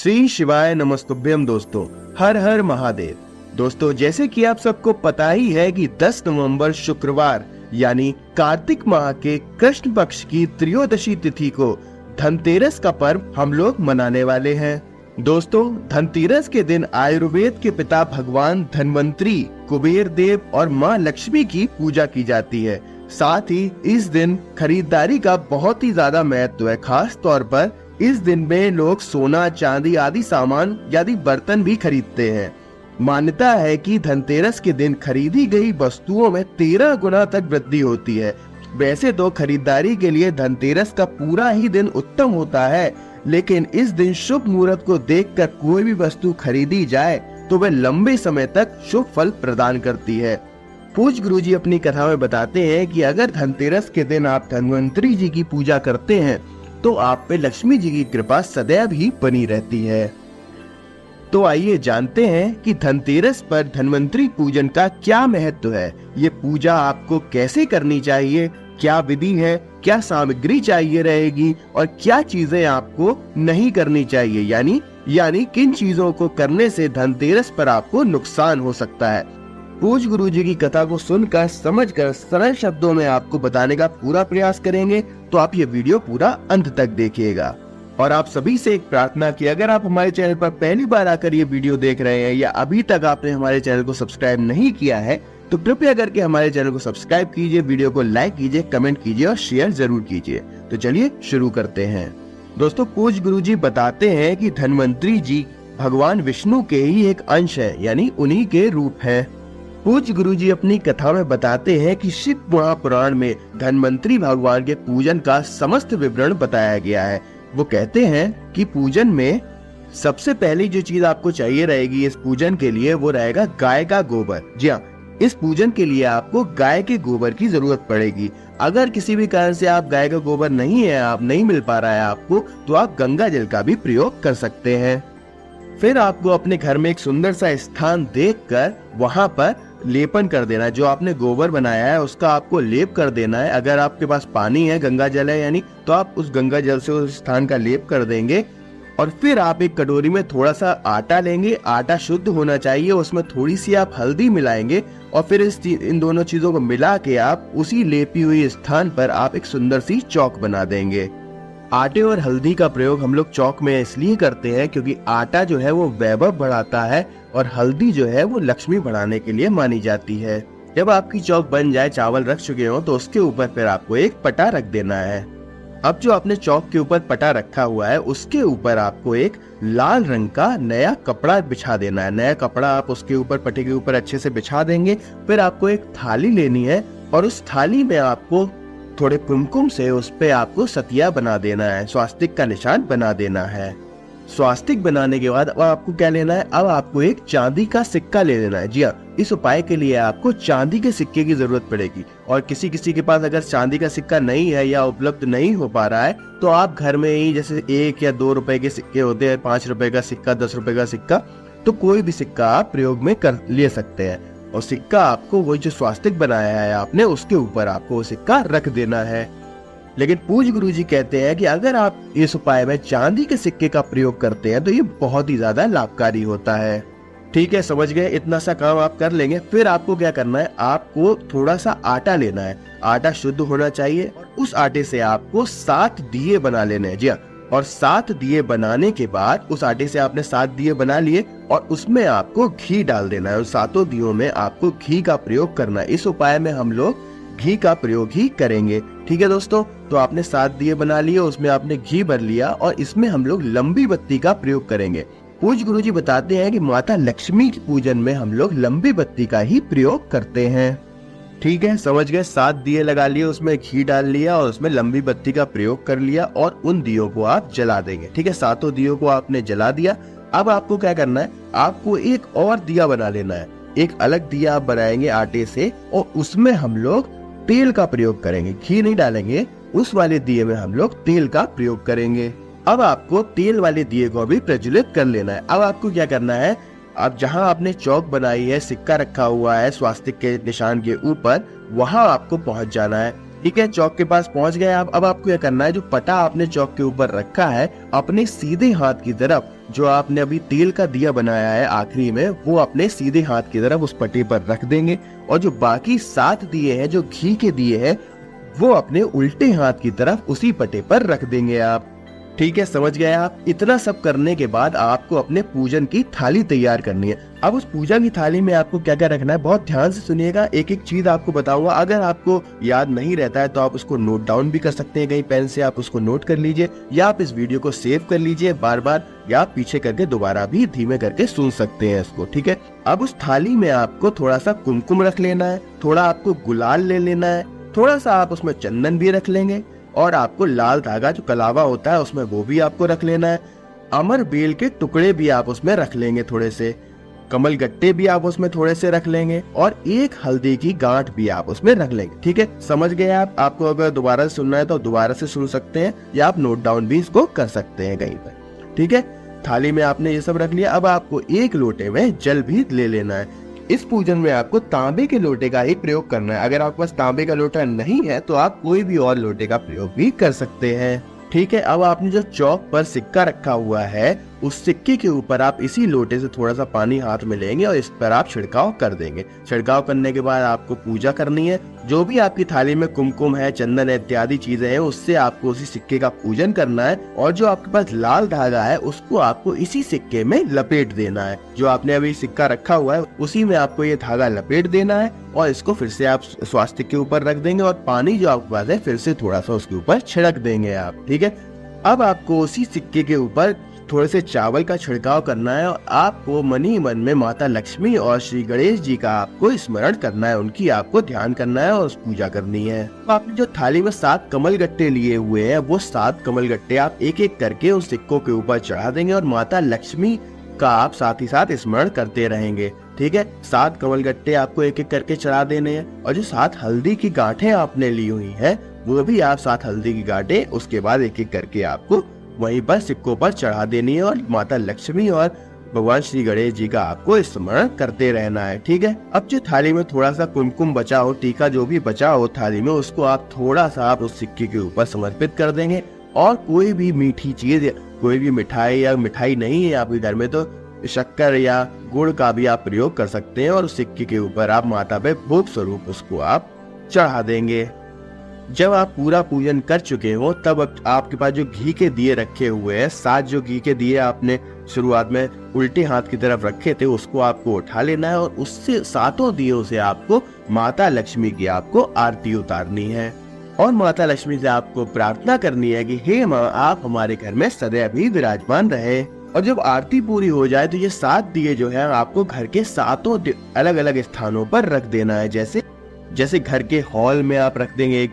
श्री शिवाय नमस्तुभ्यम। दोस्तों, हर हर महादेव। दोस्तों, जैसे कि आप सबको पता ही है कि 10 नवंबर शुक्रवार यानी कार्तिक माह के कृष्ण पक्ष की त्रयोदशी तिथि को धनतेरस का पर्व हम लोग मनाने वाले हैं। दोस्तों, धनतेरस के दिन आयुर्वेद के पिता भगवान धन्वंतरी, कुबेर देव और माँ लक्ष्मी की पूजा की जाती है। साथ ही इस दिन खरीदारी का बहुत ही ज्यादा महत्व है। खास तौर पर इस दिन में लोग सोना, चांदी आदि सामान यानी बर्तन भी खरीदते हैं। मान्यता है कि धनतेरस के दिन खरीदी गई वस्तुओं में 13 गुना तक वृद्धि होती है। वैसे तो खरीदारी के लिए धनतेरस का पूरा ही दिन उत्तम होता है, लेकिन इस दिन शुभ मुहूर्त को देखकर कोई भी वस्तु खरीदी जाए तो वह लंबे समय तक शुभ फल प्रदान करती है। पूज्य गुरुजी अपनी कथा में बताते हैं कि अगर धनतेरस के दिन आप धन्वंतरी जी की पूजा करते हैं तो आप पे लक्ष्मी जी की कृपा सदैव ही बनी रहती है। तो आइए जानते हैं कि धनतेरस पर धन्वंतरी पूजन का क्या महत्व है। ये पूजा आपको कैसे करनी चाहिए, क्या विधि है, क्या सामग्री चाहिए रहेगी और क्या चीजें आपको नहीं करनी चाहिए, यानी किन चीजों को करने से धनतेरस पर आपको नुकसान हो सकता है। पूज्य गुरुजी की कथा को सुनकर समझकर सरल शब्दों में आपको बताने का पूरा प्रयास करेंगे, तो आप ये वीडियो पूरा अंत तक देखिएगा। और आप सभी से एक प्रार्थना कि अगर आप हमारे चैनल पर पहली बार आकर ये वीडियो देख रहे हैं या अभी तक आपने हमारे चैनल को सब्सक्राइब नहीं किया है तो कृपया करके हमारे चैनल को सब्सक्राइब कीजिए, वीडियो को लाइक कीजिए, कमेंट कीजिए और शेयर जरूर कीजिए। तो चलिए शुरू करते हैं। दोस्तों, पूज्य गुरुजी बताते हैं कि धन्वंतरी जी भगवान विष्णु के ही एक अंश है, यानी उन्हीं के रूप है। पूज्य गुरुजी अपनी कथा में बताते हैं कि शिव महापुराण में धन्वंतरी भगवान के पूजन का समस्त विवरण बताया गया है। वो कहते हैं कि पूजन में सबसे पहली जो चीज आपको चाहिए रहेगी इस पूजन के लिए, वो रहेगा गाय का गोबर। जी हाँ, इस पूजन के लिए आपको गाय के गोबर की जरूरत पड़ेगी। अगर किसी भी कारण से आप गाय का गोबर नहीं मिल पा रहा है आपको, तो आप गंगा जल का भी प्रयोग कर सकते हैं। फिर आपको अपने घर में एक सुंदर सा स्थान देखकर वहां पर लेपन कर देना है। जो आपने गोबर बनाया है उसका आपको लेप कर देना है। अगर आपके पास पानी है, गंगा जल है यानी, तो आप उस गंगा जल से उस स्थान का लेप कर देंगे। और फिर आप एक कटोरी में थोड़ा सा आटा लेंगे। आटा शुद्ध होना चाहिए, उसमें थोड़ी सी आप हल्दी मिलाएंगे और फिर इन दोनों चीजों को मिला के आप उसी लेपी हुई स्थान पर आप एक सुंदर सी चौक बना देंगे। आटे और हल्दी का प्रयोग हम लोग चौक में इसलिए करते हैं क्योंकि आटा जो है वो वैभव बढ़ाता है और हल्दी जो है वो लक्ष्मी बढ़ाने के लिए मानी जाती है। जब आपकी चौक बन जाए, चावल रख चुके हो, तो उसके ऊपर फिर आपको एक पटा रख देना है। अब जो आपने चौक के ऊपर पटा रखा हुआ है उसके ऊपर आपको एक लाल रंग का नया कपड़ा बिछा देना है। नया कपड़ा आप उसके ऊपर, पटे के ऊपर अच्छे से बिछा देंगे। फिर आपको एक थाली लेनी है और उस थाली में आपको थोड़े कुमकुम से उस पे आपको सतिया बना देना है, स्वास्तिक का निशान बना देना है। स्वास्तिक बनाने के बाद अब आपको क्या लेना है, अब आपको एक चांदी का सिक्का ले लेना है। जी हाँ, इस उपाय के लिए आपको चांदी के सिक्के की जरूरत पड़ेगी। और किसी के पास अगर चांदी का सिक्का नहीं है या उपलब्ध नहीं हो पा रहा है तो आप घर में ही, जैसे 1 या 2 रुपए के सिक्के होते हैं, 5 रुपए का सिक्का, 10 रुपए का सिक्का, तो कोई भी सिक्का आप प्रयोग में कर ले सकते हैं। और सिक्का आपको वही जो स्वास्तिक बनाया है आपने, उसके ऊपर आपको वो सिक्का रख देना है। लेकिन पूज्य गुरुजी कहते हैं कि अगर आप इस उपाय में चांदी के सिक्के का प्रयोग करते हैं तो ये बहुत ही ज्यादा लाभकारी होता है। ठीक है, समझ गए। इतना सा काम आप कर लेंगे। फिर आपको क्या करना है, आपको थोड़ा सा आटा लेना है। आटा शुद्ध होना चाहिए और उस आटे से आपको 7 दिए बना लेने हैं। जी हाँ, और 7 दिए बनाने के बाद उस आटे से आपने 7 दिए बना लिए और उसमें आपको घी डाल देना है। उस 7 दियों में आपको घी का प्रयोग करना है। इस उपाय में हम लोग घी का प्रयोग ही करेंगे। ठीक है दोस्तों, तो आपने 7 दिए बना लिए, उसमें आपने घी भर लिया और इसमें हम लोग लंबी बत्ती का प्रयोग करेंगे। पूज्य गुरुजी बताते हैं कि माता लक्ष्मी के पूजन में हम लोग लंबी बत्ती का ही प्रयोग करते हैं। ठीक है, समझ गए। 7 दिए लगा लिए, उसमें घी डाल लिया और उसमें लंबी बत्ती का प्रयोग कर लिया और उन दियों को आप जला देंगे। ठीक है, 7 दियों को आपने जला दिया। अब आपको क्या करना है, आपको एक और दिया बना लेना है। एक अलग दिया आप बनाएंगे आटे से और उसमें हम लोग तेल का प्रयोग करेंगे। घी नहीं डालेंगे, उस वाले दिए में हम लोग तेल का प्रयोग करेंगे। अब आपको तेल वाले दिए को भी प्रज्वलित कर लेना है। अब आपको क्या करना है, अब जहां आपने चौक बनाई है, सिक्का रखा हुआ है स्वास्तिक के निशान के ऊपर, वहां आपको पहुंच जाना है। ठीक है, चौक के पास पहुंच गए आप। अब आपको क्या करना है, जो पटा आपने चौक के ऊपर रखा है, अपने सीधे हाथ की तरफ जो आपने अभी तेल का दिया बनाया है आखिरी में, वो अपने सीधे हाथ की तरफ उस पटे पर रख देंगे। और जो बाकी 7 दिए हैं जो घी के दिए हैं, वो अपने उल्टे हाथ की तरफ उसी पटे पर रख देंगे आप। ठीक है, समझ गए आप। इतना सब करने के बाद आपको अपने पूजन की थाली तैयार करनी है। अब उस पूजा की थाली में आपको क्या क्या रखना है, बहुत ध्यान से सुनिएगा, एक एक चीज आपको बताऊंगा। अगर आपको याद नहीं रहता है तो आप उसको नोट डाउन भी कर सकते हैं, कहीं पेन से आप उसको नोट कर लीजिए, या आप इस वीडियो को सेव कर लीजिए बार बार, या आप पीछे करके दोबारा भी धीमे करके सुन सकते हैं इसको। ठीक है, अब उस थाली में आपको थोड़ा सा कुमकुम रख लेना है, थोड़ा आपको गुलाल ले लेना है, थोड़ा सा आप उसमें चंदन भी रख लेंगे, और आपको लाल धागा जो कलावा होता है उसमें वो भी आपको रख लेना है। अमर बेल के टुकड़े भी आप उसमें रख लेंगे, थोड़े से कमल गट्टे भी आप उसमें थोड़े से रख लेंगे, और एक हल्दी की गांठ भी आप उसमें रख लेंगे। ठीक है, समझ गए आप। आपको अगर दोबारा से सुनना है तो दोबारा से सुन सकते हैं, या आप नोट डाउन भी इसको कर सकते हैं कहीं पर। ठीक है, थाली में आपने ये सब रख लिया। अब आपको एक लोटे में जल भी ले लेना है। इस पूजन में आपको तांबे के लोटे का ही प्रयोग करना है। अगर आपके पास तांबे का लोटा नहीं है तो आप कोई भी और लोटे का प्रयोग भी कर सकते हैं। ठीक है, अब आपने जो चौक पर सिक्का रखा हुआ है, उस सिक्के के ऊपर आप इसी लोटे से थोड़ा सा पानी हाथ में लेंगे और इस पर आप छिड़काव कर देंगे। छिड़काव करने के बाद आपको पूजा करनी है। जो भी आपकी थाली में कुमकुम है, चंदन है, इत्यादि चीजें हैं, उससे आपको उसी सिक्के का पूजन करना है। और जो आपके पास लाल धागा है उसको आपको इसी सिक्के में लपेट देना है। जो आपने अभी सिक्का रखा हुआ है उसी में आपको ये धागा लपेट देना है, और इसको फिर से आप स्वास्तिक के ऊपर रख देंगे, और पानी जो आपके पास है फिर से थोड़ा सा उसके ऊपर छिड़क देंगे आप। ठीक है, अब आपको उसी सिक्के के ऊपर थोड़े से चावल का छिड़काव करना है, और आपको मन ही मन में माता लक्ष्मी और श्री गणेश जी का आपको स्मरण करना है, उनकी आपको ध्यान करना है और पूजा करनी है। तो आपने जो थाली में 7 कमल गट्टे लिए हुए हैं, वो 7 कमल गट्टे आप एक एक करके उन सिक्कों के ऊपर चढ़ा देंगे, और माता लक्ष्मी का आप साथ ही साथ स्मरण करते रहेंगे। ठीक है, 7 कमल गट्टे आपको एक एक करके चढ़ा देने हैं, और जो 7 हल्दी की गांठें आपने ली हुई है, वो भी आप 7 हल्दी की गांठें उसके बाद एक एक करके आपको वहीं पर सिक्कों पर चढ़ा देनी है, और माता लक्ष्मी और भगवान श्री गणेश जी का आपको स्मरण करते रहना है। ठीक है, अब जो थाली में थोड़ा सा कुमकुम बचा हो, टीका जो भी बचा हो थाली में, उसको आप थोड़ा सा आप उस सिक्के के ऊपर समर्पित कर देंगे। और कोई भी मीठी चीज, कोई भी मिठाई, या मिठाई नहीं है आपके घर में तो शक्कर या गुड़ का भी आप प्रयोग कर सकते हैं, और उस सिक्के के ऊपर आप माता पे भोग स्वरूप उसको आप चढ़ा देंगे। जब आप पूरा पूजन कर चुके हो तब आपके पास जो घी के दिए रखे हुए हैं, 7 जो घी के दिए आपने शुरुआत में उल्टे हाथ की तरफ रखे थे, उसको आपको उठा लेना है, और उससे 7 दियों से आपको माता लक्ष्मी की आपको आरती उतारनी है। और माता लक्ष्मी से आपको प्रार्थना करनी है कि हे माँ, आप हमारे घर में सदैव ही विराजमान रहे। और जब आरती पूरी हो जाए तो ये 7 दिए जो है आपको घर के 7 अलग अलग स्थानों पर रख देना है। जैसे घर के हॉल में आप रख देंगे एक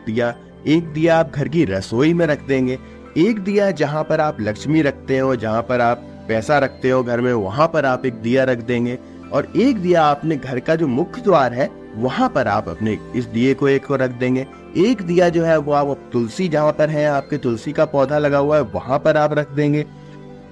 दिया आप घर की रसोई में रख देंगे, एक दिया जहाँ पर आप लक्ष्मी रखते हो, जहाँ पर आप पैसा रखते हो घर में, वहाँ पर आप एक दिया रख देंगे, और एक दिया आपने घर का जो मुख्य द्वार है वहाँ पर आप अपने इस दिए को एक को रख देंगे। एक दिया जो है वो आप तुलसी, जहाँ पर है आपके तुलसी का पौधा लगा हुआ है, वहाँ पर आप रख देंगे।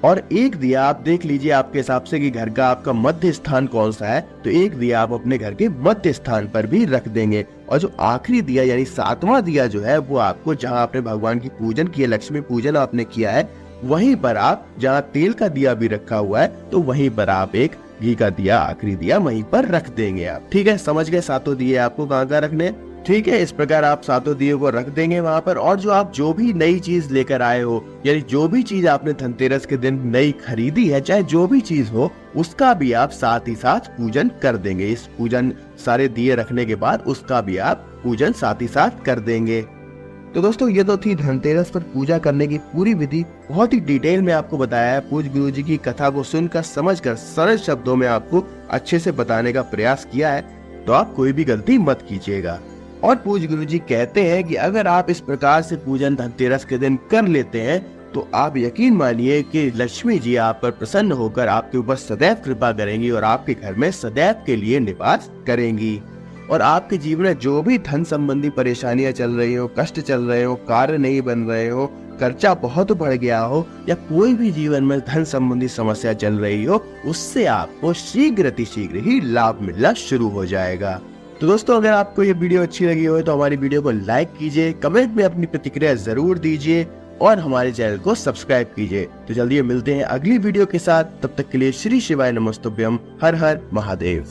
और एक दिया आप देख लीजिए आपके हिसाब से कि घर का आपका मध्य स्थान कौन सा है, तो एक दिया आप अपने घर के मध्य स्थान पर भी रख देंगे। और जो आखिरी दिया यानी 7वां दिया जो है वो आपको जहां आपने भगवान की पूजन किया, लक्ष्मी पूजन आपने किया है, वहीं पर आप जहां तेल का दिया भी रखा हुआ है तो वहीं पर आप एक घी का दिया, आखिरी दिया वहीं पर रख देंगे आप। ठीक है, समझ गए 7 दिए आपको कहाँ रखने। ठीक है, इस प्रकार आप 7 दिए को रख देंगे वहाँ पर। और जो भी नई चीज लेकर आए हो, यानी जो भी चीज आपने धनतेरस के दिन नई खरीदी है, चाहे जो भी चीज हो, उसका भी आप साथ ही साथ पूजन कर देंगे। इस पूजन सारे दिए रखने के बाद उसका भी आप पूजन साथ ही साथ कर देंगे। तो दोस्तों ये तो थी धनतेरस पर पूजा करने की पूरी विधि, बहुत ही डिटेल में आपको बताया है। पूज्य गुरु जी की कथा को सुनकर, समझकर, सरल शब्दों में आपको अच्छे से बताने का प्रयास किया है, तो आप कोई भी गलती मत कीजिएगा। और पूज्य गुरु जी कहते हैं कि अगर आप इस प्रकार से पूजन धनतेरस के दिन कर लेते हैं तो आप यकीन मानिए कि लक्ष्मी जी आप पर प्रसन्न होकर आपके ऊपर सदैव कृपा करेंगी और आपके घर में सदैव के लिए निवास करेंगी। और आपके जीवन में जो भी धन संबंधी परेशानियां चल रही हो, कष्ट चल रहे हो, कार्य नहीं बन रहे हो, खर्चा बहुत बढ़ गया हो, या कोई भी जीवन में धन संबंधी समस्या चल रही हो, उससे आपको शीघ्र ही लाभ मिलना शुरू हो जाएगा। तो दोस्तों अगर आपको ये वीडियो अच्छी लगी हो तो हमारी वीडियो को लाइक कीजिए, कमेंट में अपनी प्रतिक्रिया जरूर दीजिए और हमारे चैनल को सब्सक्राइब कीजिए। तो जल्दी मिलते हैं अगली वीडियो के साथ, तब तक के लिए श्री शिवाय नमस्तुभ्यम। हर हर महादेव।